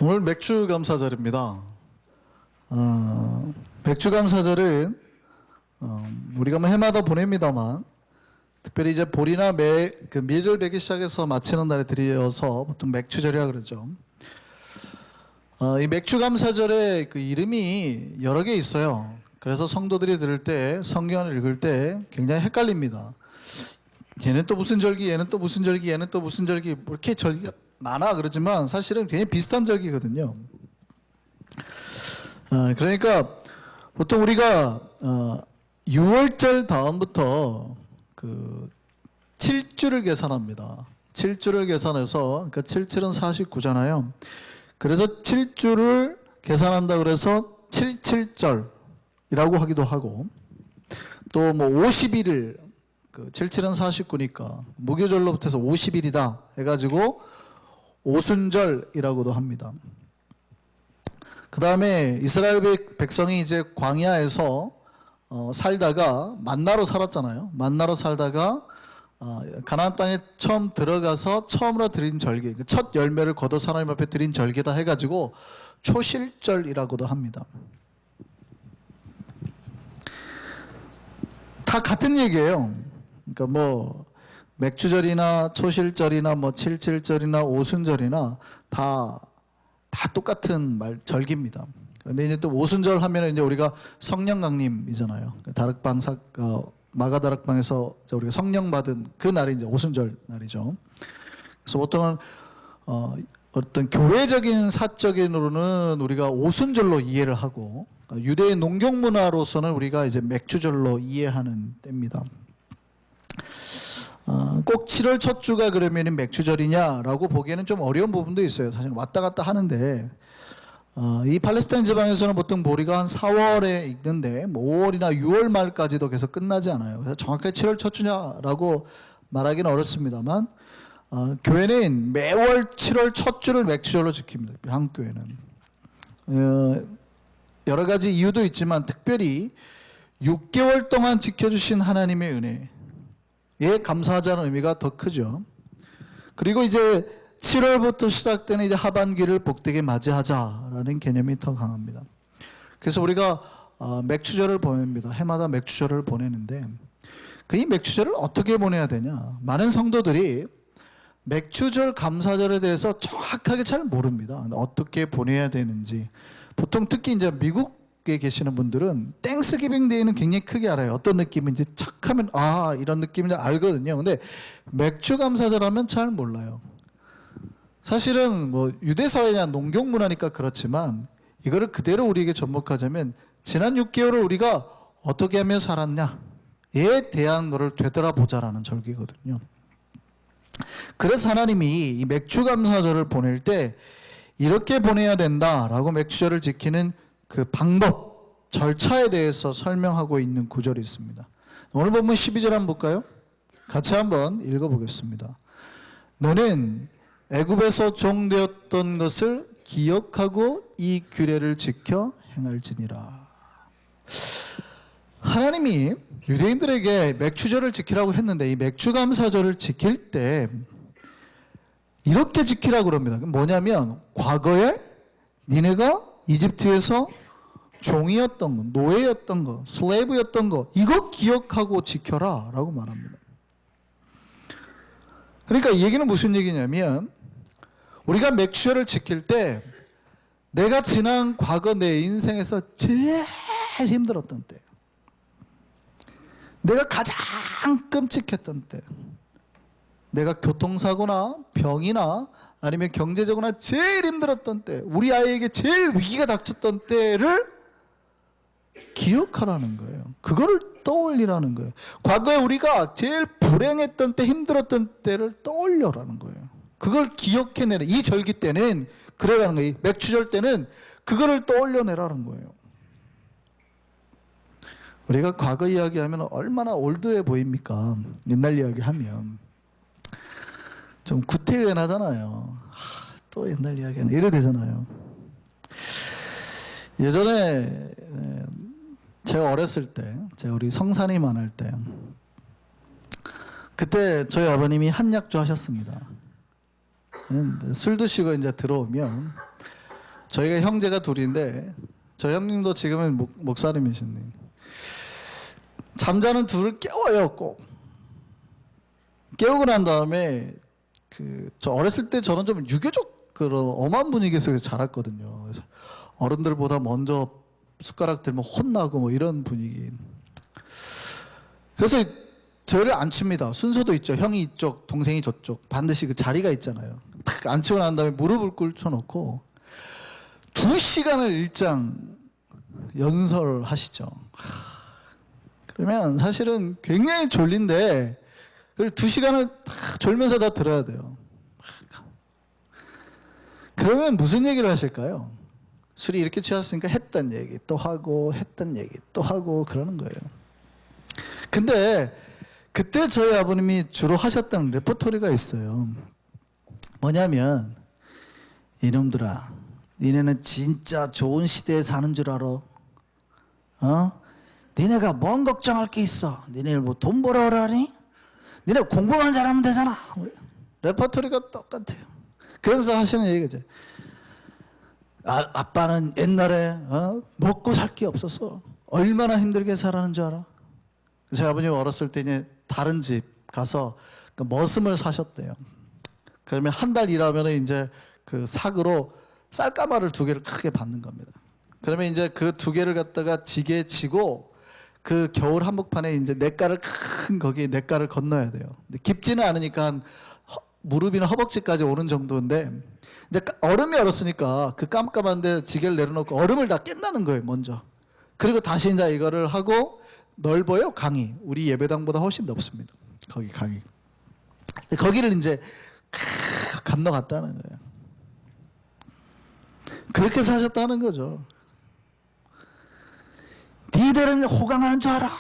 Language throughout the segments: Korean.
오늘 맥주 감사절입니다. 맥주 감사절은 우리가 뭐 해마다 보냅니다만 특별히 이제 보리나 밀을 베기 시작해서 마치는 날에 들이어서 보통 맥주절이라 그러죠. 이 맥주 감사절의 그 이름이 여러 개 있어요. 그래서 성도들이 들을 때 성경을 읽을 때 굉장히 헷갈립니다. 얘는 또 무슨 절기, 얘는 또 무슨 절기, 얘는 또 무슨 절기, 뭐 이렇게 절기가 많아 그러지만 사실은 굉장히 비슷한 절기거든요. 그러니까 보통 우리가 6월절 다음부터 그 7주를 계산합니다. 7주를 계산해서 그러니까 77은 49잖아요. 그래서 7주를 계산한다 그래서 77절이라고 하기도 하고 또 뭐 51일 그 77은 49니까 무교절로부터 해서 50일이다 해가지고 오순절이라고도 합니다. 그 다음에 이스라엘 백성이 이제 광야에서 살다가 만나로 살았잖아요. 만나로 살다가 가나안 땅에 처음 들어가서 처음으로 드린 절기, 첫 열매를 거둬서 하나님 앞에 드린 절기다 해가지고 초실절이라고도 합니다. 다 같은 얘기예요. 그러니까 뭐 맥주절이나 초실절이나 뭐 칠칠절이나 오순절이나 다 똑같은 절기입니다. 그런데 이제 또 오순절 하면은 이제 우리가 성령 강림이잖아요. 다락방 마가다락방에서 우리가 성령 받은 그 날이 이제 오순절 날이죠. 그래서 보통은 어떤 교회적인 사적인으로는 우리가 오순절로 이해를 하고 유대의 농경 문화로서는 우리가 이제 맥주절로 이해하는 때입니다. 꼭 7월 첫 주가 그러면 맥주절이냐라고 보기에는 좀 어려운 부분도 있어요. 사실 왔다 갔다 하는데 이 팔레스타인 지방에서는 보통 보리가 한 4월에 익는데 뭐 5월이나 6월 말까지도 계속 끝나지 않아요. 그래서 정확하게 7월 첫 주냐라고 말하기는 어렵습니다만 교회는 매월 7월 첫 주를 맥주절로 지킵니다. 한국 교회는 여러 가지 이유도 있지만 특별히 6개월 동안 지켜주신 하나님의 은혜에 감사하자는 의미가 더 크죠. 그리고 이제 7월부터 시작되는 이제 하반기를 복되게 맞이하자라는 개념이 더 강합니다. 그래서 우리가 맥주절을 보냅니다. 해마다 맥주절을 보내는데 이 맥주절을 어떻게 보내야 되냐? 많은 성도들이 맥주절 감사절에 대해서 정확하게 잘 모릅니다. 어떻게 보내야 되는지. 보통 특히 이제 미국에 계시는 분들은 땡스기빙 데이는 굉장히 크게 알아요. 어떤 느낌인지 착 하면 이런 느낌인지 알거든요. 근데 맥주 감사절 하면 잘 몰라요. 사실은 뭐 유대 사회냐 농경 문화니까 그렇지만 이거를 그대로 우리에게 접목하자면 지난 6개월을 우리가 어떻게 하며 살았냐에 대한 것을 되돌아보자라는 절기거든요. 그래서 하나님이 이 맥주 감사절을 보낼 때 이렇게 보내야 된다라고 맥주절을 지키는 그 방법, 절차에 대해서 설명하고 있는 구절이 있습니다. 오늘 본문 12절 한번 볼까요? 같이 한번 읽어보겠습니다. 너는 애굽에서 종되었던 것을 기억하고 이 규례를 지켜 행할지니라. 하나님이 유대인들에게 맥주절을 지키라고 했는데 이 맥주감사절을 지킬 때 이렇게 지키라고 그럽니다. 뭐냐면 과거에 니네가 이집트에서 종이었던 거, 노예였던 거, 슬레이브였던 거 이거 기억하고 지켜라 라고 말합니다. 그러니까 이 얘기는 무슨 얘기냐면 우리가 맥주절을 지킬 때 내가 지난 과거 내 인생에서 제일 힘들었던 때, 내가 가장 끔찍했던 때, 내가 교통사고나 병이나 아니면 경제적으로나 제일 힘들었던 때, 우리 아이에게 제일 위기가 닥쳤던 때를 기억하라는 거예요. 그거를 떠올리라는 거예요. 과거에 우리가 제일 불행했던 때, 힘들었던 때를 떠올려라는 거예요. 그걸 기억해내라. 이 절기 때는 그래라는 거예요. 맥주절 때는 그거를 떠올려내라는 거예요. 우리가 과거 이야기하면 얼마나 올드해 보입니까? 옛날 이야기하면 좀 구태의연하잖아요. 또 옛날 이야기하는 이래 되잖아요. 예전에 제가 어렸을 때, 제가 우리 성산이만 할 때, 그때 저희 아버님이 한약주 하셨습니다. 술 드시고 이제 들어오면 저희가 형제가 둘인데 저 형님도 지금은 목사님이신데 잠자는 둘을 깨워요. 꼭 깨우고 난 다음에 저 어렸을 때 저는 좀 유교적 그런 엄한 분위기 속에서 자랐거든요. 그래서 어른들보다 먼저 숟가락 들면 혼나고 뭐 이런 분위기. 그래서 저를 앉힙니다. 순서도 있죠. 형이 이쪽, 동생이 저쪽. 반드시 그 자리가 있잖아요. 탁 앉히고 난 다음에 무릎을 꿇쳐놓고 2시간을 일장 연설하시죠. 그러면 사실은 굉장히 졸린데 그걸 2시간을 딱 졸면서 다 들어야 돼요. 그러면 무슨 얘기를 하실까요? 술이 이렇게 취했으니까 했던 얘기 또 하고 했던 얘기 또 하고 그러는 거예요. 근데 그때 저희 아버님이 주로 하셨던 레퍼토리가 있어요. 뭐냐면 이놈들아 니네는 진짜 좋은 시대에 사는 줄 알아? 니네가 뭔 걱정할 게 있어? 니네 뭐 돈 벌어오라니? 니네 공부만 잘하면 되잖아. 레퍼토리가 똑같아요. 그러면서 하시는 얘기죠. 아빠는 옛날에 먹고 살 게 없어서 얼마나 힘들게 살았는 줄 알아? 저희 아버님 어렸을 때 이제 다른 집 가서 그 머슴을 사셨대요. 그러면 한 달 일하면 이제 그 삭으로 쌀가마를 2개를 크게 받는 겁니다. 그러면 이제 그 2개를 갖다가 지게에 치고 그 겨울 한복판에 이제 냇가를 큰 거기 냇가를 건너야 돼요. 근데 깊지는 않으니까 한 무릎이나 허벅지까지 오는 정도인데 이제 얼음이 얼었으니까 그 깜깜한데 지게를 내려놓고 얼음을 다 깬다는 거예요, 먼저. 그리고 다시 이제 이거를 하고 넓어요, 강이. 우리 예배당보다 훨씬 넓습니다. 거기 강이. 거기를 이제 건너갔다는 거예요. 그렇게 사셨다는 거죠. 니들은 호강하는 줄 알아.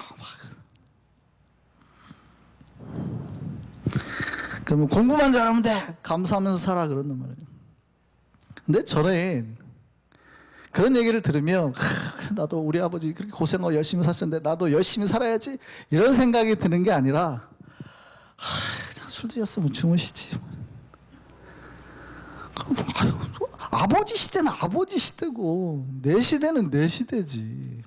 그러면 공부만 잘하면 돼. 감사하면서 살아. 그런단 말이에요. 근데 저는 그런 얘기를 들으면 나도 우리 아버지 그렇게 고생하고 열심히 사셨는데 나도 열심히 살아야지 이런 생각이 드는 게 아니라 그냥 술 드셨으면 주무시지. 아버지 시대는 아버지 시대고 내 시대는 내 시대지.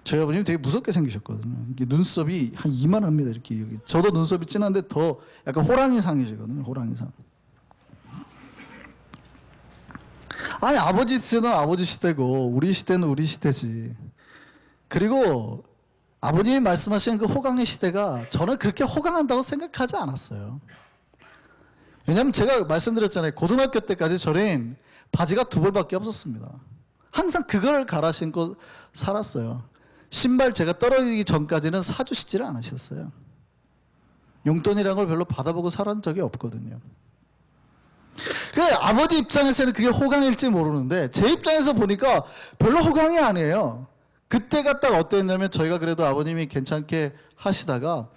저희 아버님 되게 무섭게 생기셨거든요. 이게 눈썹이 한 이만합니다. 이렇게 여기. 저도 눈썹이 진한데 더 약간 호랑이상이시거든요. 호랑이상. 아니 아버지 시대는 아버지 시대고 우리 시대는 우리 시대지. 그리고 아버님이 말씀하신 그 호강의 시대가 저는 그렇게 호강한다고 생각하지 않았어요. 왜냐하면 제가 말씀드렸잖아요. 고등학교 때까지 저는 바지가 2벌밖에 없었습니다. 항상 그걸 갈아 신고 살았어요. 신발 제가 떨어지기 전까지는 사주시지를 않으셨어요. 용돈이라는 걸 별로 받아보고 살았던 적이 없거든요. 아버지 입장에서는 그게 호강일지 모르는데 제 입장에서 보니까 별로 호강이 아니에요. 그때가 딱 어땠냐면 저희가 그래도 아버님이 괜찮게 하시다가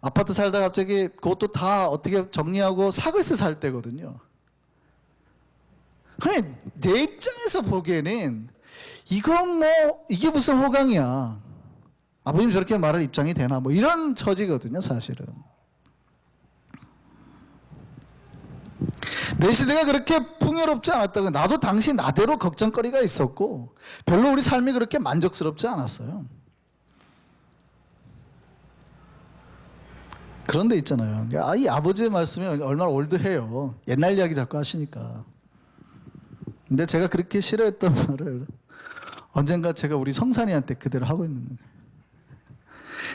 아파트 살다가 갑자기 그것도 다 어떻게 정리하고 사글세 살 때거든요. 그냥 내 입장에서 보기에는 이건 뭐 이게 무슨 호강이야. 아버님 저렇게 말할 입장이 되나 뭐 이런 처지거든요 사실은. 내 시대가 그렇게 풍요롭지 않았다고. 나도 당시 나대로 걱정거리가 있었고 별로 우리 삶이 그렇게 만족스럽지 않았어요. 그런데 있잖아요. 이 아버지의 말씀이 얼마나 올드해요. 옛날 이야기 자꾸 하시니까. 근데 제가 그렇게 싫어했던 말을 언젠가 제가 우리 성산이한테 그대로 하고 있는 거예요.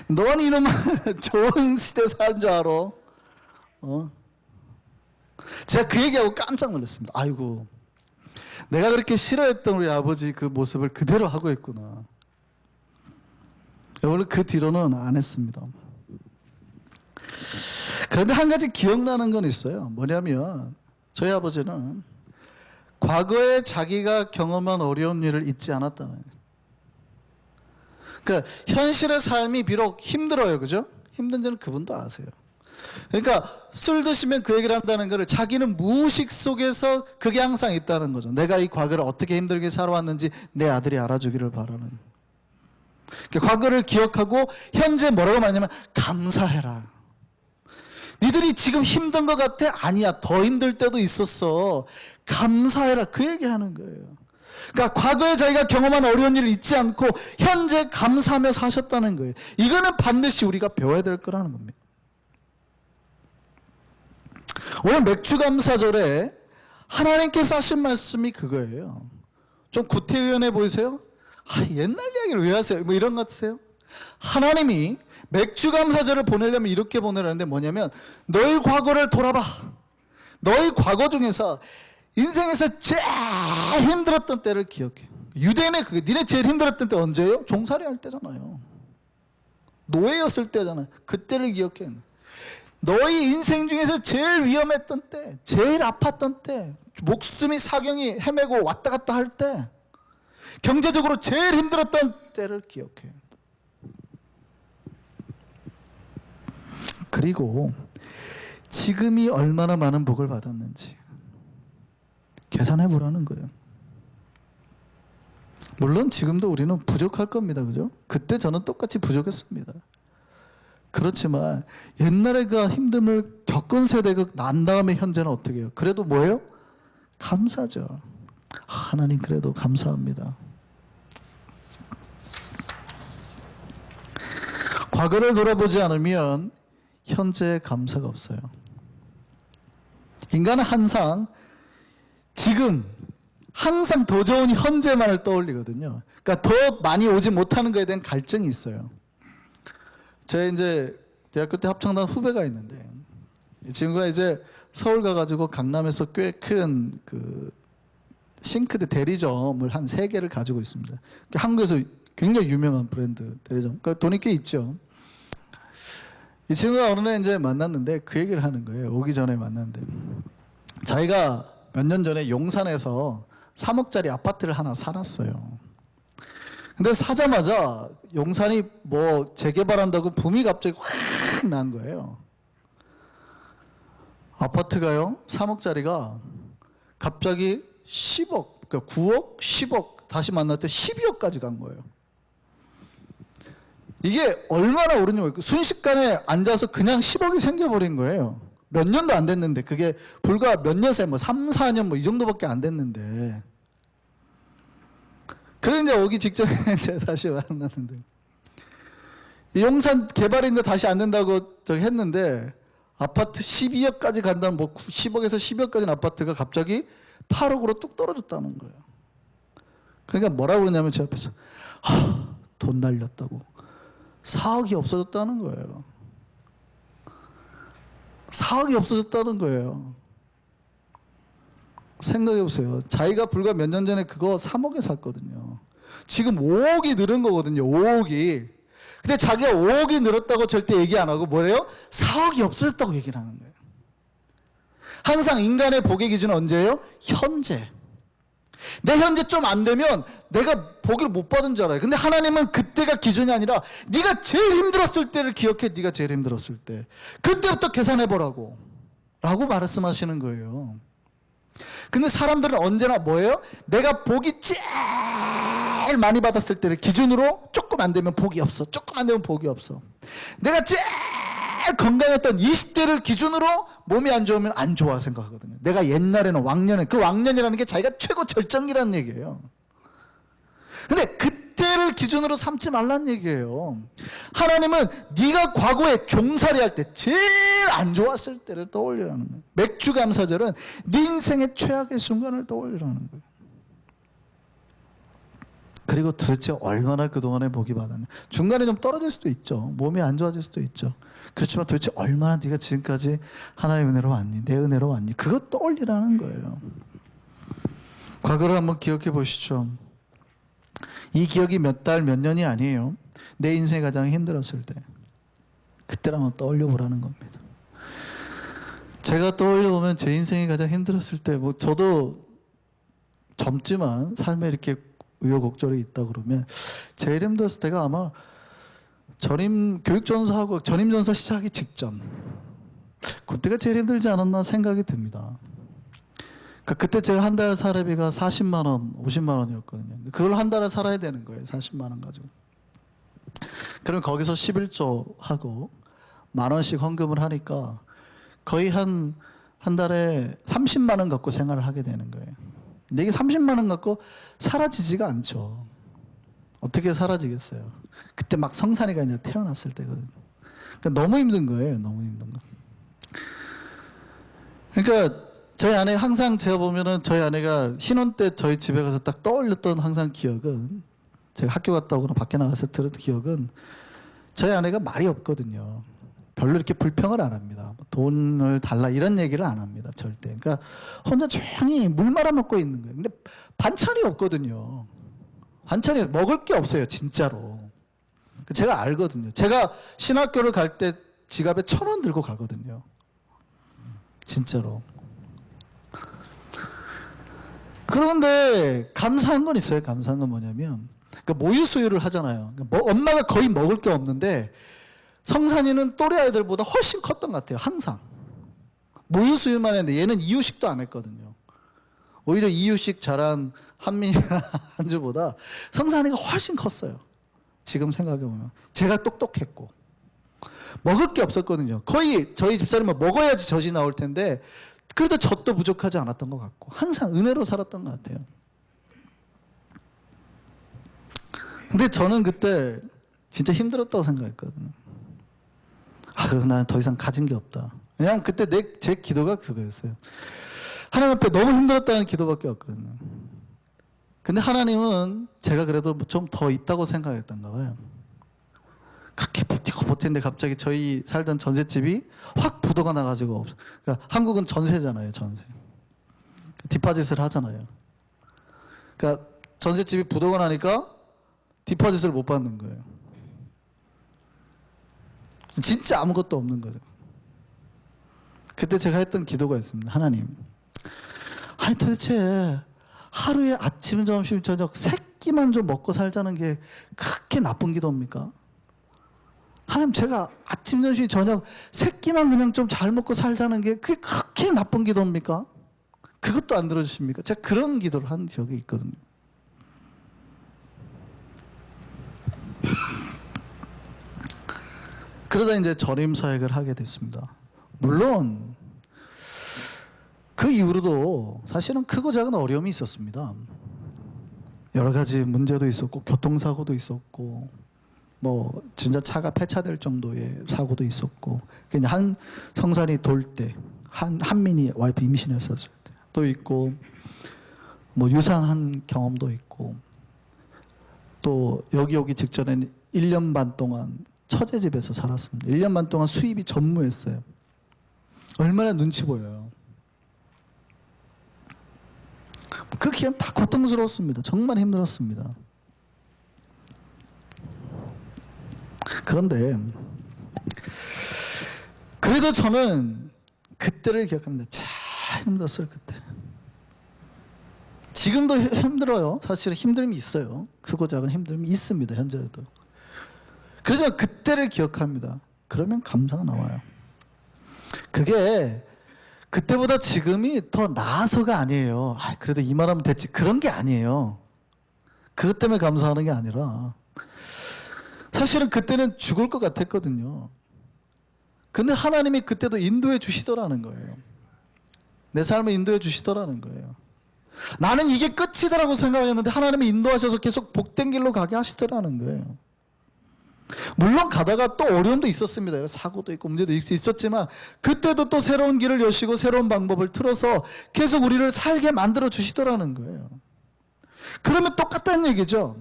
넌 이놈아 좋은 시대 사는 줄 알아? 제가 그 얘기하고 깜짝 놀랐습니다. 아이고 내가 그렇게 싫어했던 우리 아버지 그 모습을 그대로 하고 있구나. 원래 그 뒤로는 안 했습니다. 그런데 한 가지 기억나는 건 있어요. 뭐냐면 저희 아버지는 과거에 자기가 경험한 어려운 일을 잊지 않았다는 거예요. 그러니까 현실의 삶이 비록 힘들어요. 그죠? 힘든지는 그분도 아세요. 그러니까 술 드시면 그 얘기를 한다는 것을 자기는 무의식 속에서 그게 항상 있다는 거죠. 내가 이 과거를 어떻게 힘들게 살아왔는지 내 아들이 알아주기를 바라는. 그러니까 과거를 기억하고 현재 뭐라고 말하냐면 감사해라. 니들이 지금 힘든 것 같아? 아니야, 더 힘들 때도 있었어. 감사해라. 그 얘기하는 거예요. 그러니까 과거에 자기가 경험한 어려운 일을 잊지 않고 현재 감사하며 사셨다는 거예요. 이거는 반드시 우리가 배워야 될 거라는 겁니다. 오늘 맥주감사절에 하나님께서 하신 말씀이 그거예요. 좀 구태의연해 보이세요? 옛날 이야기를 왜 하세요? 뭐 이런 것 같으세요? 하나님이 맥주감사절을 보내려면 이렇게 보내라는데 뭐냐면 너희 과거를 돌아봐. 너희 과거 중에서 인생에서 제일 힘들었던 때를 기억해. 유대인의 그게 니네 제일 힘들었던 때 언제예요? 종살이 할 때잖아요. 노예였을 때잖아요. 그때를 기억해. 너희 인생 중에서 제일 위험했던 때, 제일 아팠던 때, 목숨이 사경이 헤매고 왔다 갔다 할 때, 경제적으로 제일 힘들었던 때를 기억해. 그리고 지금이 얼마나 많은 복을 받았는지 계산해 보라는 거예요. 물론 지금도 우리는 부족할 겁니다. 그죠? 그때 저는 똑같이 부족했습니다. 그렇지만 옛날에 그 힘듦을 겪은 세대가 난 다음에 현재는 어떻게 해요? 그래도 뭐예요? 감사죠. 하나님 그래도 감사합니다. 과거를 돌아보지 않으면 현재의 감사가 없어요. 인간은 항상 지금 항상 더 좋은 현재만을 떠올리거든요. 그러니까 더 많이 오지 못하는 것에 대한 갈증이 있어요. 제 이제 대학교 때 합창단 후배가 있는데 이 친구가 이제 서울 가가지고 강남에서 꽤 큰 그 싱크대 대리점을 한 3개를 가지고 있습니다. 한국에서 굉장히 유명한 브랜드 대리점. 그러니까 돈이 꽤 있죠. 이 친구가 어느 날 이제 만났는데 그 얘기를 하는 거예요. 오기 전에 만났는데 자기가 몇 년 전에 용산에서 3억짜리 아파트를 하나 사놨어요. 근데 사자마자 용산이 뭐 재개발한다고 붐이 갑자기 확 난 거예요. 아파트가요, 3억짜리가 갑자기 10억, 그러니까 9억, 10억, 다시 만날 때 12억까지 간 거예요. 이게 얼마나 오르냐고, 순식간에 앉아서 그냥 10억이 생겨버린 거예요. 몇 년도 안 됐는데, 그게 불과 몇 년 사이, 뭐 3, 4년 뭐 이 정도밖에 안 됐는데. 그래 이제 오기 직전에 제가 다시 만났는데, 이 용산 개발인데 다시 안 된다고 저기 했는데, 아파트 12억까지 간다는, 뭐 10억에서 12억까지는 아파트가 갑자기 8억으로 뚝 떨어졌다는 거예요. 그러니까 뭐라고 그러냐면 제 앞에서, 돈 날렸다고. 4억이 없어졌다는 거예요. 4억이 없어졌다는 거예요. 생각해 보세요. 자기가 불과 몇 년 전에 그거 3억에 샀거든요. 지금 5억이 늘은 거거든요. 5억이. 근데 자기가 5억이 늘었다고 절대 얘기 안 하고 뭐래요? 4억이 없어졌다고 얘기를 하는 거예요. 항상 인간의 복의 기준은 언제예요? 현재. 내 현재 좀 안 되면 내가 복을 못 받은 줄 알아요. 근데 하나님은 그때가 기준이 아니라 네가 제일 힘들었을 때를 기억해. 네가 제일 힘들었을 때. 그때부터 계산해보라고 라고 말씀하시는 거예요. 근데 사람들은 언제나 뭐예요? 내가 복이 제일 많이 받았을 때를 기준으로 조금 안 되면 복이 없어. 조금 안 되면 복이 없어. 내가 제일 건강했던 20대를 기준으로 몸이 안 좋으면 안 좋아 생각하거든요. 내가 옛날에는 왕년에, 그 왕년이라는 게 자기가 최고 절정이라는 얘기예요. 근데 그때를 기준으로 삼지 말란 얘기예요. 하나님은 네가 과거에 종살이 할 때 제일 안 좋았을 때를 떠올리라는 거예요. 맥주감사절은 네 인생의 최악의 순간을 떠올리라는 거예요. 그리고 도대체 얼마나 그동안에 복이 받았냐. 중간에 좀 떨어질 수도 있죠. 몸이 안 좋아질 수도 있죠. 그렇지만 도대체 얼마나 네가 지금까지 하나님의 은혜로 왔니? 내 은혜로 왔니? 그거 떠올리라는 거예요. 과거를 한번 기억해 보시죠. 이 기억이 몇 달, 몇 년이 아니에요. 내 인생이 가장 힘들었을 때. 그때를 한번 떠올려 보라는 겁니다. 제가 떠올려 보면 제 인생이 가장 힘들었을 때, 뭐 저도 젊지만 삶에 이렇게 우여곡절이 있다 그러면 제일 힘들었을 때가 아마 전임 교육전사하고 전임전사 시작하기 직전, 그때가 제일 힘들지 않았나 생각이 듭니다. 그러니까 그때 제가 한 달 사례비가 40만 원, 50만 원이었거든요. 그걸 한 달에 살아야 되는 거예요. 40만 원 가지고. 그럼 거기서 11조 하고 10,000원씩 헌금을 하니까 거의 한 달에 30만 원 갖고 생활을 하게 되는 거예요. 근데 이게 30만 원 갖고 사라지지가 않죠. 어떻게 사라지겠어요? 그때 막 성산이가 이제 태어났을 때거든요. 그러니까 너무 힘든 거예요. 너무 힘든 거. 그러니까 저희 아내 항상 제가 보면은 저희 아내가 신혼 때 저희 집에 가서 딱 떠올렸던 항상 기억은, 제가 학교 갔다 오거나 밖에 나가서 들었던 기억은, 저희 아내가 말이 없거든요. 별로 이렇게 불평을 안 합니다. 돈을 달라 이런 얘기를 안 합니다. 절대. 그러니까 혼자 조용히 물 말아 먹고 있는 거예요. 근데 반찬이 없거든요. 반찬이 먹을 게 없어요. 진짜로. 제가 알거든요. 제가 신학교를 갈 때 지갑에 1,000원 들고 가거든요. 진짜로. 그런데 감사한 건 있어요. 감사한 건 뭐냐면, 그러니까 모유 수유를 하잖아요. 그러니까 엄마가 거의 먹을 게 없는데 성산이는 또래 아이들보다 훨씬 컸던 것 같아요. 항상. 모유 수유만 했는데 얘는 이유식도 안 했거든요. 오히려 이유식 잘한 한민이나 한주보다 성산이가 훨씬 컸어요. 지금 생각해보면. 제가 똑똑했고. 먹을 게 없었거든요. 거의 저희 집사람은 먹어야지 젖이 나올 텐데 그래도 젖도 부족하지 않았던 것 같고 항상 은혜로 살았던 것 같아요. 근데 저는 그때 진짜 힘들었다고 생각했거든요. 그래서 나는 더 이상 가진 게 없다. 왜냐하면 그때 제 기도가 그거였어요. 하나님 앞에 너무 힘들었다는 기도밖에 없거든요. 근데 하나님은 제가 그래도 좀 더 있다고 생각했던가 봐요. 그렇게 버티는데 갑자기 저희 살던 전셋집이 확 부도가 나가지고, 그러니까 한국은 전세잖아요. 전세. 디파짓을 하잖아요. 그러니까 전셋집이 부도가 나니까 디파짓을 못 받는 거예요. 진짜 아무것도 없는 거죠. 그때 제가 했던 기도가 있습니다. 하나님, 아니 도대체 하루에 아침, 점심, 저녁 3끼만 좀 먹고 살자는 게 그렇게 나쁜 기도입니까? 하나님, 제가 아침, 점심, 저녁 3끼만 그냥 좀 잘 먹고 살자는 게 그게 그렇게 나쁜 기도입니까? 그것도 안 들어주십니까? 제가 그런 기도를 한 적이 있거든요. 그러다 이제 전임 사역을 하게 됐습니다. 물론 그 이후로도 사실은 크고 작은 어려움이 있었습니다. 여러 가지 문제도 있었고 교통사고도 있었고 뭐 진짜 차가 폐차될 정도의 사고도 있었고, 그냥 한 성산이 돌 때 한민이 와이프 임신했었을 때도 있고, 뭐 유산한 경험도 있고, 또 여기 오기 직전에는 1년 반 동안 처제 집에서 살았습니다. 1년 반 동안 수입이 전무했어요. 얼마나 눈치 보여요. 그 기간 다 고통스러웠습니다. 정말 힘들었습니다. 그런데 그래도 저는 그때를 기억합니다. 참 힘들었어요. 그때. 지금도 힘들어요. 사실 힘듦이 있어요. 크고 작은 힘듦이 있습니다. 현재도. 그렇지만 그때를 기억합니다. 그러면 감사가 나와요. 그게 그때보다 지금이 더 나아서가 아니에요. 그래도 이 말하면 됐지, 그런 게 아니에요. 그것 때문에 감사하는 게 아니라 사실은 그때는 죽을 것 같았거든요. 근데 하나님이 그때도 인도해 주시더라는 거예요. 내 삶을 인도해 주시더라는 거예요. 나는 이게 끝이다라고 생각했는데 하나님이 인도하셔서 계속 복된 길로 가게 하시더라는 거예요. 물론 가다가 또 어려움도 있었습니다. 사고도 있고 문제도 있었지만 그때도 또 새로운 길을 여시고 새로운 방법을 틀어서 계속 우리를 살게 만들어 주시더라는 거예요. 그러면 똑같다는 얘기죠.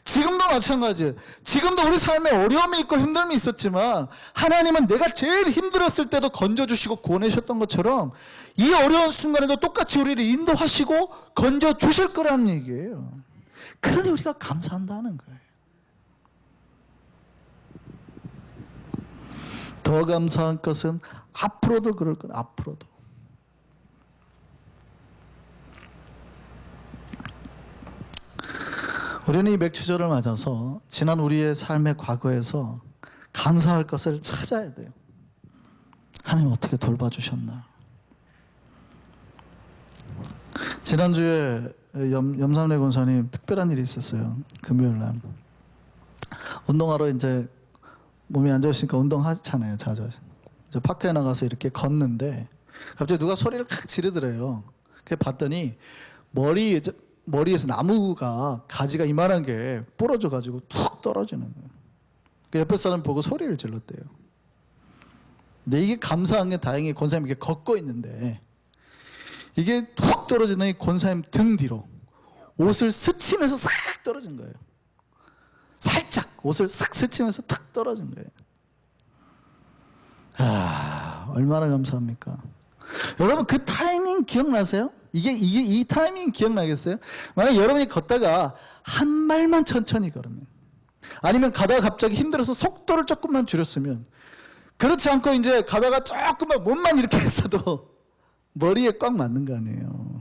지금도 마찬가지예요. 지금도 우리 삶에 어려움이 있고 힘듦이 있었지만 하나님은 내가 제일 힘들었을 때도 건져주시고 구원하셨던 것처럼 이 어려운 순간에도 똑같이 우리를 인도하시고 건져주실 거라는 얘기예요. 그러니 우리가 감사한다는 거예요. 더 감사한 것은 앞으로도 그럴 거예요. 앞으로도. 우리는 이 맥추절을 맞아서 지난 우리의 삶의 과거에서 감사할 것을 찾아야 돼요. 하나님 어떻게 돌봐주셨나. 지난주에 염삼래 권사님 특별한 일이 있었어요. 금요일날 운동하러 이제 몸이 안 좋으시니까 운동하잖아요. 자주. 이제 파크에 나가서 이렇게 걷는데 갑자기 누가 소리를 칵 지르더래요. 그래 봤더니 머리에서 나무가 가지가 이만한 게 부러져 가지고 툭 떨어지는 거예요. 그 옆에 사람 보고 소리를 질렀대요. 근데 이게 감사한 게 다행히 권사님이 이렇게 걷고 있는데 이게 툭 떨어지더니 권사님 등 뒤로 옷을 스치면서 싹 떨어진 거예요. 살짝 옷을 싹 스치면서 탁 떨어진 거예요. 얼마나 감사합니까? 여러분 그 타이밍 기억나세요? 이 타이밍 기억나겠어요? 만약 여러분이 걷다가 한 발만 천천히 걸으면, 아니면 가다가 갑자기 힘들어서 속도를 조금만 줄였으면, 그렇지 않고 이제 가다가 조금만 몸만 이렇게 했어도 머리에 꽉 맞는 거 아니에요.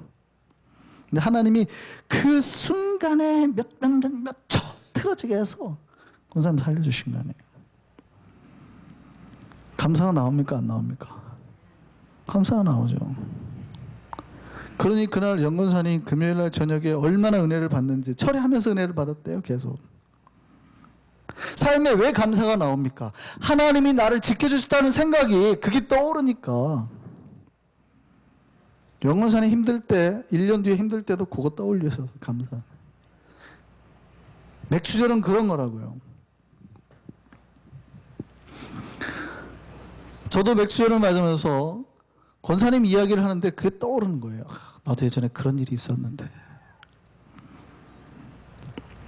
근데 하나님이 그 순간에 몇 초 틀어지게 해서 권사님 살려주신 거 아니에요. 감사가 나옵니까? 안 나옵니까? 감사가 나오죠. 그러니 그날 영권사님 금요일날 저녁에 얼마나 은혜를 받는지 철회하면서 은혜를 받았대요. 계속. 삶에 왜 감사가 나옵니까? 하나님이 나를 지켜주셨다는 생각이 그게 떠오르니까. 영권사님 힘들 때, 1년 뒤에 힘들 때도 그거 떠올려서 감사. 맥주절은 그런 거라고요. 저도 맥주절을 맞으면서 권사님 이야기를 하는데 그게 떠오르는 거예요. 나도 예전에 그런 일이 있었는데.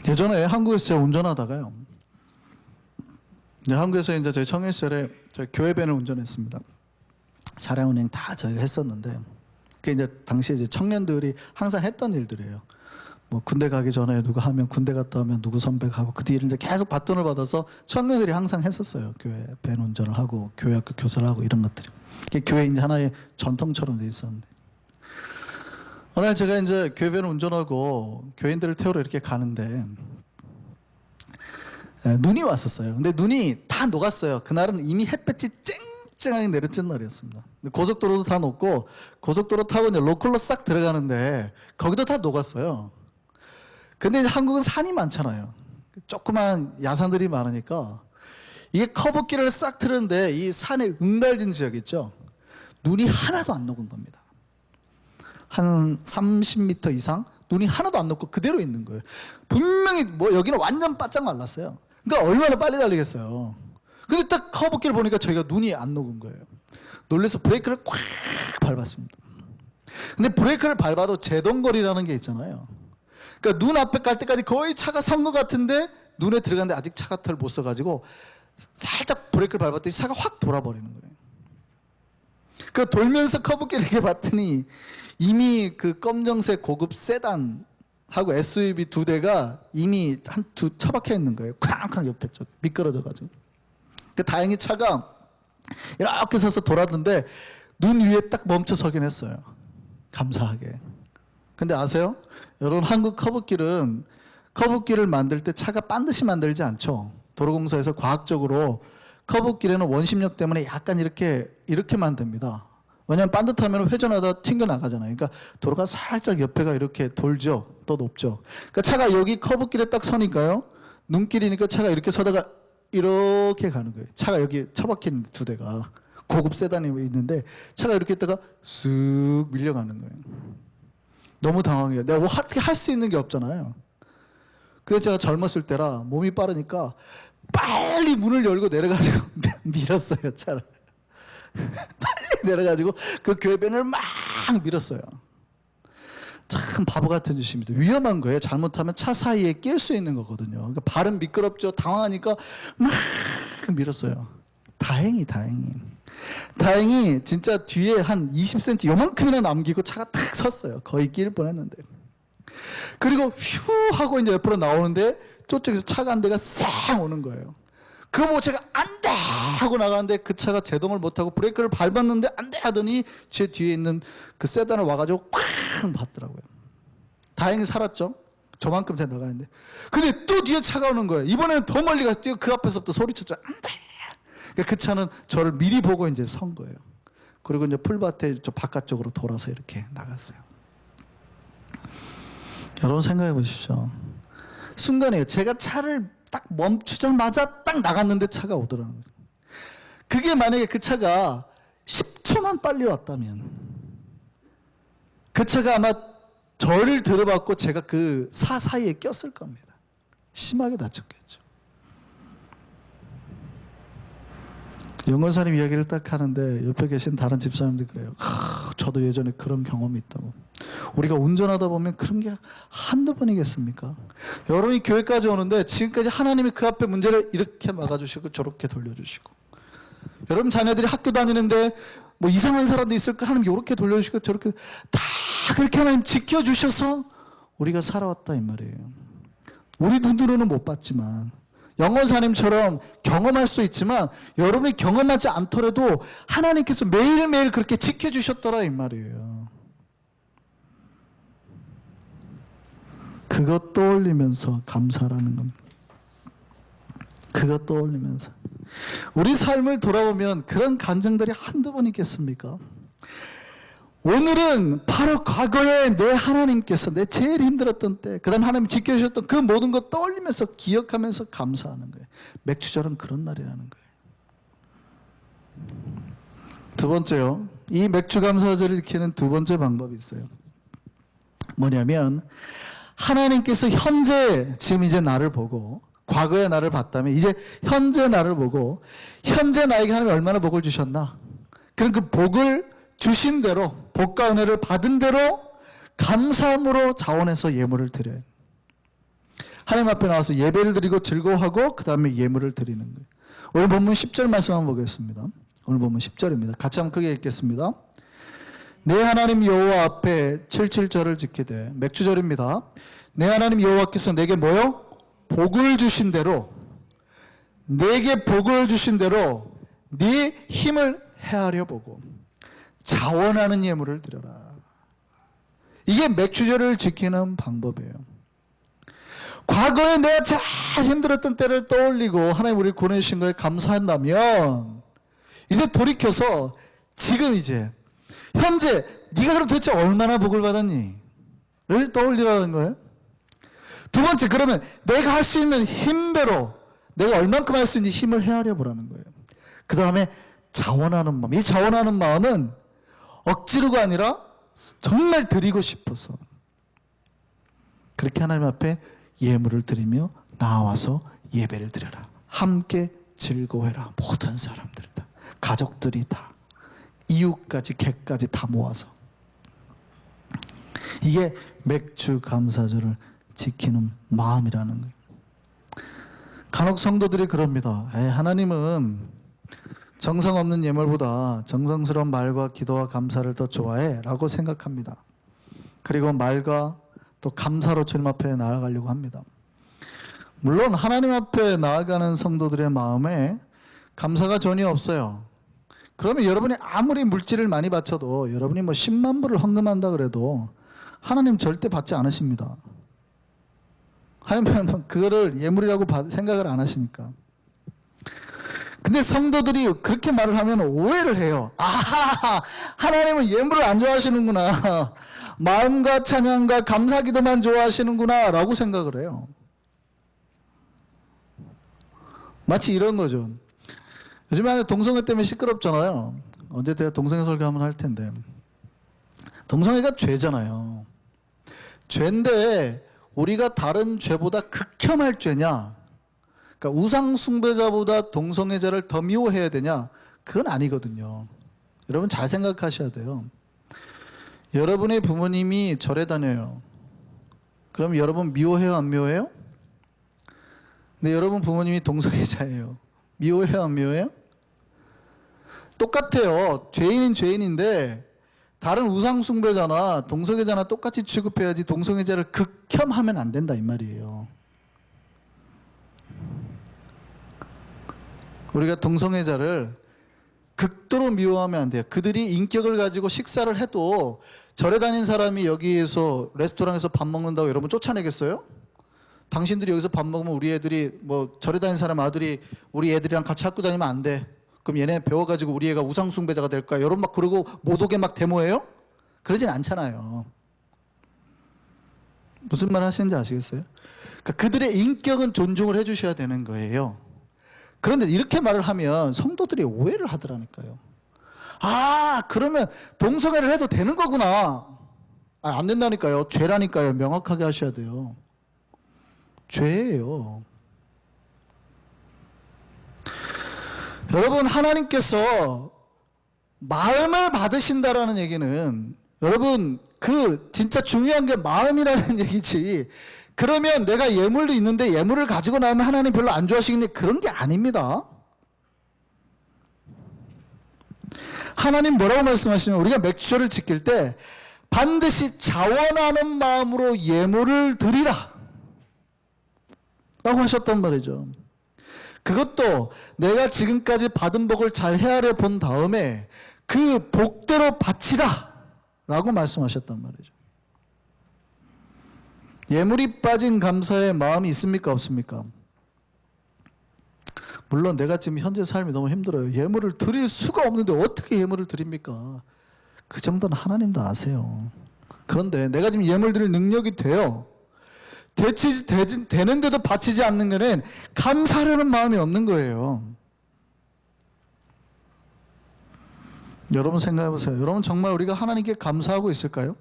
예전에 한국에서 제가 운전하다가요. 한국에서 이제 저희 청년 시절에 저희 교회밴을 운전했습니다. 차량 운행 다 저희가 했었는데, 그게 이제 당시에 이제 청년들이 항상 했던 일들이에요. 뭐 군대 가기 전에 누가 하면 군대 갔다 오면 누구 선배가고 그 뒤를 이제 계속 바톤을 받아서 청년들이 항상 했었어요. 교회 밴 운전을 하고 교회 학교 교사를 하고 이런 것들이. 그게 교회 이제 하나의 전통처럼 돼 있었는데, 어느 날 제가 이제 교회 밴을 운전하고 교인들을 태우러 이렇게 가는데 눈이 왔었어요. 근데 눈이 다 녹았어요. 그날은 이미 햇볕이 쨍쨍하게 내려진 날이었습니다. 고속도로도 다 녹고 고속도로 타고 이제 로컬로 싹 들어가는데 거기도 다 녹았어요. 근데 이제 한국은 산이 많잖아요. 조그만 야산들이 많으니까 이게 커브길을 싹 트는데 이 산에 응달진 지역 있죠. 눈이 하나도 안 녹은 겁니다. 한 30m 이상 눈이 하나도 안 녹고 그대로 있는 거예요. 분명히 뭐 여기는 완전 바짝 말랐어요. 그러니까 얼마나 빨리 달리겠어요. 근데 딱 커브길 보니까 저희가 눈이 안 녹은 거예요. 놀라서 브레이크를 꽉 밟았습니다. 근데 브레이크를 밟아도 제동거리라는 게 있잖아요. 그러니까 눈 앞에 갈 때까지 거의 차가 선 것 같은데 눈에 들어갔는데 아직 차가 털 못 써가지고 살짝 브레이크를 밟았더니 차가 확 돌아버리는 거예요. 그 돌면서 커브길 이렇게 봤더니 이미 그 검정색 고급 세단하고 SUV 두 대가 이미 두 처박혀 있는 거예요. 쾅쾅 옆에 쪽 미끄러져가지고. 다행히 차가 이렇게 서서 돌았는데 눈 위에 딱 멈춰 서긴 했어요. 감사하게. 근데 아세요? 여러분 한국 커브길을 만들 때 차가 반드시 만들지 않죠. 도로공사에서 과학적으로 커브길에는 원심력 때문에 약간 이렇게 만듭니다. 왜냐하면 반듯하면 회전하다 튕겨나가잖아요. 그러니까 도로가 살짝 옆에가 이렇게 돌죠. 또 높죠. 그러니까 차가 여기 커브길에 딱 서니까요. 눈길이니까 차가 이렇게 서다가 이렇게 가는 거예요. 차가 여기 처박혀 있는 두 대가 고급 세단이 있는데 차가 이렇게 있다가 쓱 밀려가는 거예요. 너무 당황해요. 내가 어떻게 할 수 있는 게 없잖아요. 그래서 제가 젊었을 때라 몸이 빠르니까 빨리 문을 열고 내려가지고 밀었어요, 차를. 빨리 내려가지고 그 교회밴을 막 밀었어요. 참 바보 같은 짓입니다. 위험한 거예요. 잘못하면 차 사이에 낄 수 있는 거거든요. 그러니까 발은 미끄럽죠. 당황하니까 막 밀었어요. 다행히 진짜 뒤에 한 20cm 요만큼이나 남기고 차가 탁 섰어요. 거의 낄 뻔했는데. 그리고 휴 하고 이제 옆으로 나오는데 저쪽에서 차가 한 대가 쌩 오는 거예요. 그거 보고 제가 안 돼 하고 나가는데 그 차가 제동을 못하고 브레이크를 밟았는데 안 돼 하더니 제 뒤에 있는 그 세단을 와가지고 쾅 받더라고요. 다행히 살았죠. 저만큼 제가 나가는데. 근데 또 뒤에 차가 오는 거예요. 이번에는 더 멀리 가서 뛰고 그 앞에서부터 소리쳤죠. 안 돼. 그러니까 그 차는 저를 미리 보고 이제 선 거예요. 그리고 이제 풀밭에 저 바깥쪽으로 돌아서 이렇게 나갔어요. 여러분 생각해 보십시오. 순간에 제가 차를 딱 멈추자마자 딱 나갔는데 차가 오더라는 거예요. 그게 만약에 그 차가 10초만 빨리 왔다면 그 차가 아마 저를 들어봤고 제가 그 사이에 꼈을 겁니다. 심하게 다쳤겠죠. 영건사님 이야기를 딱 하는데 옆에 계신 다른 집사님들이 그래요. 저도 예전에 그런 경험이 있다고. 우리가 운전하다 보면 그런 게 한두 번이겠습니까? 여러분이 교회까지 오는데 지금까지 하나님이 그 앞에 문제를 이렇게 막아주시고 저렇게 돌려주시고, 여러분 자녀들이 학교 다니는데 뭐 이상한 사람도 있을까? 하나님 이렇게 돌려주시고 저렇게 다 그렇게 하나님 지켜주셔서 우리가 살아왔다 이 말이에요. 우리 눈으로는 못 봤지만 영원사님처럼 경험할 수 있지만 여러분이 경험하지 않더라도 하나님께서 매일매일 그렇게 지켜주셨더라 이 말이에요. 그것 떠올리면서 감사라는 겁니다. 그것 떠올리면서 우리 삶을 돌아보면 그런 감정들이 한두 번 있겠습니까? 오늘은 바로 과거에 내 하나님께서 내 제일 힘들었던 때, 그 다음 하나님 지켜주셨던 그 모든 것 떠올리면서 기억하면서 감사하는 거예요. 맥주절은 그런 날이라는 거예요. 두 번째요, 이 맥주 감사절을 지키는 두 번째 방법이 있어요. 뭐냐면 하나님께서 현재 지금 이제 나를 보고 과거의 나를 봤다면 이제 현재 나를 보고 현재 나에게 하나님이 얼마나 복을 주셨나, 그럼 그 복을 주신 대로, 복과 은혜를 받은 대로 감사함으로 자원해서 예물을 드려요. 하나님 앞에 나와서 예배를 드리고 즐거워하고 그 다음에 예물을 드리는 거예요. 오늘 본문 10절 말씀 한번 보겠습니다. 오늘 본문 10절입니다. 같이 한번 크게 읽겠습니다. 내 하나님 여호와 앞에 77절을 지키되, 맥주절입니다. 내 하나님 여호와께서 내게 뭐요? 복을 주신 대로, 내게 복을 주신 대로 네 힘을 헤아려 보고 자원하는 예물을 드려라. 이게 맥주절을 지키는 방법이에요. 과거에 내가 제일 힘들었던 때를 떠올리고 하나님 우리를 구원해주신 거에 감사한다면 이제 돌이켜서 지금 이제 현재 네가 그럼 도대체 얼마나 복을 받았니? 를 떠올리라는 거예요. 두 번째, 그러면 내가 할 수 있는 힘대로 내가 얼만큼 할 수 있는 힘을 헤아려 보라는 거예요. 그 다음에 자원하는 마음. 이 자원하는 마음은 억지로가 아니라 정말 드리고 싶어서 그렇게 하나님 앞에 예물을 드리며 나와서 예배를 드려라. 함께 즐거워해라. 모든 사람들 다, 가족들이 다, 이웃까지 객까지 다 모아서. 이게 맥주 감사절을 지키는 마음이라는 거예요. 간혹 성도들이 그럽니다. 하나님은 정성 없는 예물보다 정성스러운 말과 기도와 감사를 더 좋아해 라고 생각합니다. 그리고 말과 또 감사로 주님 앞에 나아가려고 합니다. 물론 하나님 앞에 나아가는 성도들의 마음에 감사가 전혀 없어요. 그러면 여러분이 아무리 물질을 많이 바쳐도, 여러분이 뭐 10만 불을 헌금한다 그래도 하나님 절대 받지 않으십니다. 하나님은 그거를 예물이라고 생각을 안 하시니까. 근데 성도들이 그렇게 말을 하면 오해를 해요. 아하, 하나님은 예물을 안 좋아하시는구나, 마음과 찬양과 감사기도만 좋아하시는구나 라고 생각을 해요. 마치 이런 거죠. 요즘에 동성애 때문에 시끄럽잖아요. 언제 제가 동성애 설교 한번 할 텐데, 동성애가 죄잖아요. 죄인데 우리가 다른 죄보다 극혐할 죄냐, 그러니까 우상 숭배자보다 동성애자를 더 미워해야 되냐? 그건 아니거든요. 여러분 잘 생각하셔야 돼요. 여러분의 부모님이 절에 다녀요. 그럼 여러분 미워해요, 안 미워해요? 근데 여러분 부모님이 동성애자예요. 미워해요, 안 미워해요? 똑같아요. 죄인은 죄인인데 다른 우상 숭배자나 동성애자나 똑같이 취급해야지 동성애자를 극혐하면 안 된다 이 말이에요. 우리가 동성애자를 극도로 미워하면 안 돼요. 그들이 인격을 가지고 식사를 해도 절에 다닌 사람이 여기에서 레스토랑에서 밥 먹는다고 여러분 쫓아내겠어요? 당신들이 여기서 밥 먹으면 우리 애들이, 뭐 절에 다닌 사람 아들이 우리 애들이랑 같이 학교 다니면 안 돼. 그럼 얘네 배워가지고 우리 애가 우상숭배자가 될 거야. 여러분 막 그러고 못 오게 막 데모해요? 그러진 않잖아요. 무슨 말 하시는지 아시겠어요? 그러니까 그들의 인격은 존중을 해주셔야 되는 거예요. 그런데 이렇게 말을 하면 성도들이 오해를 하더라니까요. 아, 그러면 동성애를 해도 되는 거구나. 안 된다니까요. 죄라니까요. 명확하게 하셔야 돼요. 죄예요. 여러분, 하나님께서 마음을 받으신다라는 얘기는, 여러분, 진짜 중요한 게 마음이라는 얘기지. 그러면 내가 예물도 있는데 예물을 가지고 나오면 하나님 별로 안 좋아하시겠네, 그런 게 아닙니다. 하나님 뭐라고 말씀하시냐면, 우리가 맥주를 지킬 때 반드시 자원하는 마음으로 예물을 드리라 라고 하셨단 말이죠. 그것도 내가 지금까지 받은 복을 잘 헤아려 본 다음에 그 복대로 바치라 라고 말씀하셨단 말이죠. 예물이 빠진 감사의 마음이 있습니까, 없습니까? 물론 내가 지금 현재 삶이 너무 힘들어요. 예물을 드릴 수가 없는데 어떻게 예물을 드립니까? 그 정도는 하나님도 아세요. 그런데 내가 지금 예물 드릴 능력이 돼요. 되는데도 바치지 않는 것은 감사하려는 마음이 없는 거예요. 여러분 생각해 보세요. 여러분 정말 우리가 하나님께 감사하고 있을까요?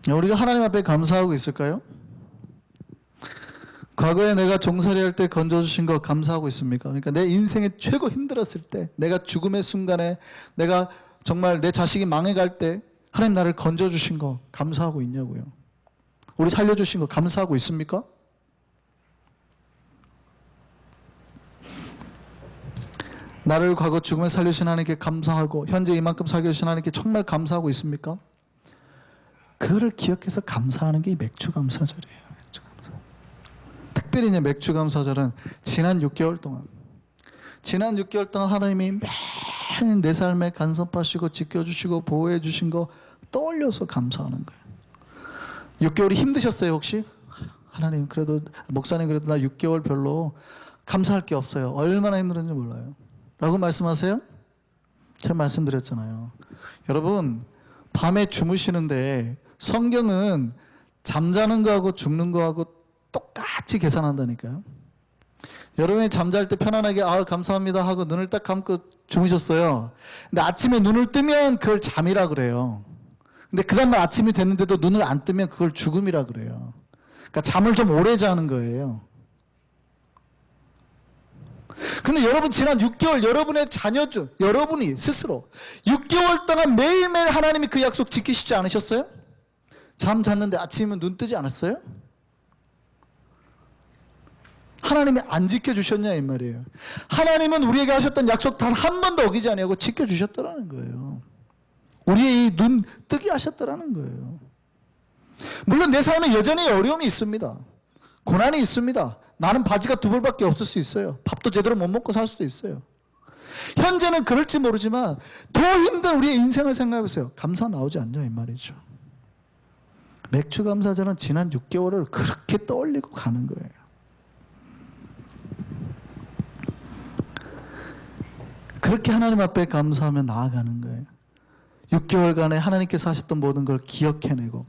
우리가 하나님 앞에 감사하고 있을까요? 과거에 내가 종살이 할 때 건져주신 거 감사하고 있습니까? 그러니까 내 인생에 최고 힘들었을 때, 내가 죽음의 순간에, 내가 정말 내 자식이 망해갈 때 하나님 나를 건져주신 거 감사하고 있냐고요. 우리 살려주신 거 감사하고 있습니까? 나를 과거 죽음에 살려주신 하나님께 감사하고 현재 이만큼 살려주신 하나님께 정말 감사하고 있습니까? 그거를 기억해서 감사하는 게 이 맥주감사절이에요. 특별히 이제 맥주감사절은 지난 6개월 동안 하나님이 매일 내 삶에 간섭하시고 지켜주시고 보호해 주신 거 떠올려서 감사하는 거예요. 6개월이 힘드셨어요 혹시? 하나님 그래도, 목사님 그래도 나 6개월 별로 감사할 게 없어요. 얼마나 힘들었는지 몰라요 라고 말씀하세요? 제가 말씀드렸잖아요. 여러분, 밤에 주무시는데 성경은 잠자는 거하고 죽는 거하고 똑같이 계산한다니까요. 여러분이 잠잘 때 편안하게 감사합니다 하고 눈을 딱 감고 주무셨어요. 근데 아침에 눈을 뜨면 그걸 잠이라 그래요. 근데 그 다음날 아침이 됐는데도 눈을 안 뜨면 그걸 죽음이라 그래요. 그러니까 잠을 좀 오래 자는 거예요. 근데 여러분 지난 6개월 여러분의 자녀 여러분이 스스로 6개월 동안 매일매일 하나님이 그 약속 지키시지 않으셨어요? 잠 잤는데 아침이면 눈 뜨지 않았어요? 하나님이 안 지켜주셨냐 이 말이에요. 하나님은 우리에게 하셨던 약속 단 한 번도 어기지 아니하고 지켜주셨더라는 거예요. 우리의 이 눈 뜨게 하셨더라는 거예요. 물론 내 삶에 여전히 어려움이 있습니다. 고난이 있습니다. 나는 바지가 두 벌밖에 없을 수 있어요. 밥도 제대로 못 먹고 살 수도 있어요. 현재는 그럴지 모르지만 더 힘든 우리의 인생을 생각해 보세요. 감사 나오지 않냐 이 말이죠. 맥주감사절은 지난 6개월을 그렇게 떠올리고 가는 거예요. 그렇게 하나님 앞에 감사하며 나아가는 거예요. 6개월간에 하나님께서 하셨던 모든 걸 기억해내고,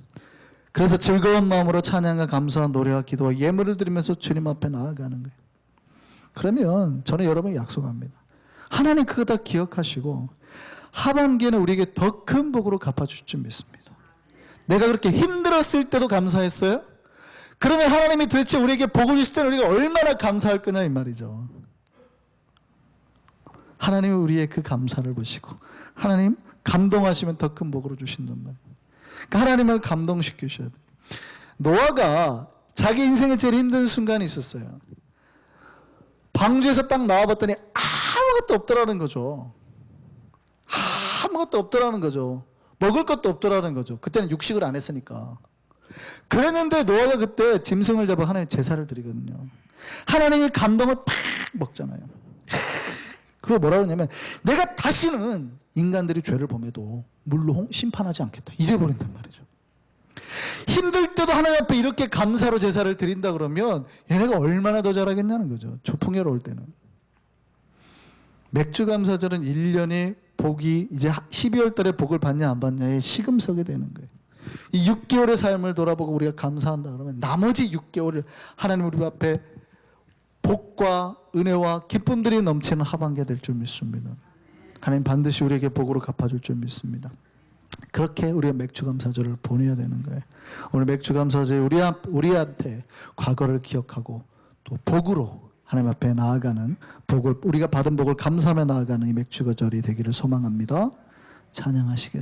그래서 즐거운 마음으로 찬양과 감사와 노래와 기도와 예물을 드리면서 주님 앞에 나아가는 거예요. 그러면 저는 여러분이 약속합니다. 하나님 그거 다 기억하시고 하반기에는 우리에게 더 큰 복으로 갚아주실 줄 믿습니다. 내가 그렇게 힘들었을 때도 감사했어요? 그러면 하나님이 도대체 우리에게 복을 주실 때는 우리가 얼마나 감사할 거냐 이 말이죠. 하나님은 우리의 그 감사를 보시고 하나님 감동하시면 더 큰 복으로 주신단 말이에요. 그러니까 하나님을 감동시키셔야 돼요. 노아가 자기 인생의 제일 힘든 순간이 있었어요. 방주에서 딱 나와봤더니 아무것도 없더라는 거죠. 아무것도 없더라는 거죠. 먹을 것도 없더라는 거죠. 그때는 육식을 안 했으니까. 그랬는데 노아가 그때 짐승을 잡아 하나님 제사를 드리거든요. 하나님의 감동을 팍 먹잖아요. 그리고 뭐라고 하냐면 내가 다시는 인간들이 죄를 범해도 물로 심판하지 않겠다 이래버린단 말이죠. 힘들 때도 하나님 앞에 이렇게 감사로 제사를 드린다 그러면 얘네가 얼마나 더 잘하겠냐는 거죠. 풍요로울 때는. 맥주감사절은 1년에 복이 이제 12월 달에 복을 받냐 안 받냐에 시금석이 되는 거예요. 이 6개월의 삶을 돌아보고 우리가 감사한다 그러면 나머지 6개월을 하나님 우리 앞에 복과 은혜와 기쁨들이 넘치는 하반기가 될 줄 믿습니다. 하나님 반드시 우리에게 복으로 갚아줄 줄 믿습니다. 그렇게 우리가 맥주감사절을 보내야 되는 거예요. 오늘 맥주감사절 우리한테 과거를 기억하고 또 복으로 하나님 앞에 나아가는, 복을, 우리가 받은 복을 감사하며 나아가는 이 맥주절이 되기를 소망합니다. 찬양하시겠습니다.